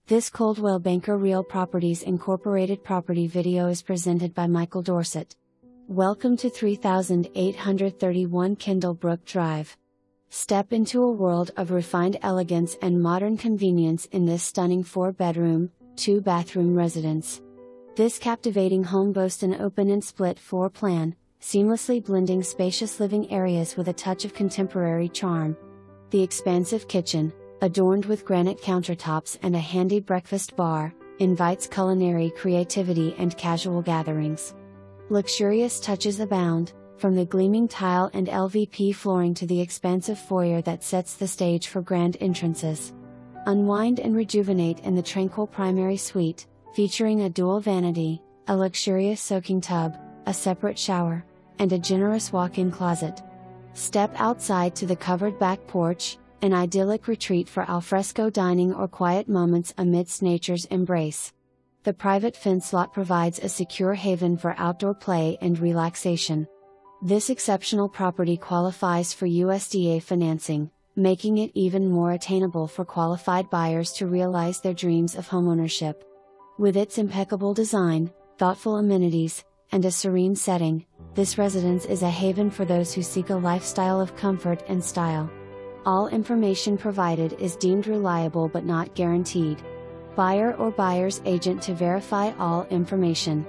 This Coldwell Banker Reehl Properties Incorporated property video is presented by Michael Dorset. Welcome to 3831 Kendall Brook Drive. Step into a world of refined elegance and modern convenience in this stunning 4-bedroom, 2-bathroom residence. This captivating home boasts an open and split floor plan, seamlessly blending spacious living areas with a touch of contemporary charm. The expansive kitchen, adorned with granite countertops and a handy breakfast bar, invites culinary creativity and casual gatherings. Luxurious touches abound, from the gleaming tile and LVP flooring to the expansive foyer that sets the stage for grand entrances. Unwind and rejuvenate in the tranquil primary suite, featuring a dual vanity, a luxurious soaking tub, a separate shower, and a generous walk-in closet. Step outside to the covered back porch, an idyllic retreat for alfresco dining or quiet moments amidst nature's embrace. The private fence lot provides a secure haven for outdoor play and relaxation. This exceptional property qualifies for USDA financing, making it even more attainable for qualified buyers to realize their dreams of homeownership. With its impeccable design, thoughtful amenities, and a serene setting, this residence is a haven for those who seek a lifestyle of comfort and style. All information provided is deemed reliable but not guaranteed. Buyer or buyer's agent to verify all information.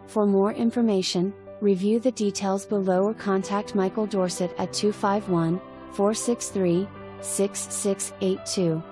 For more information, review the details below or contact Michael Dorset at 251-463-6682.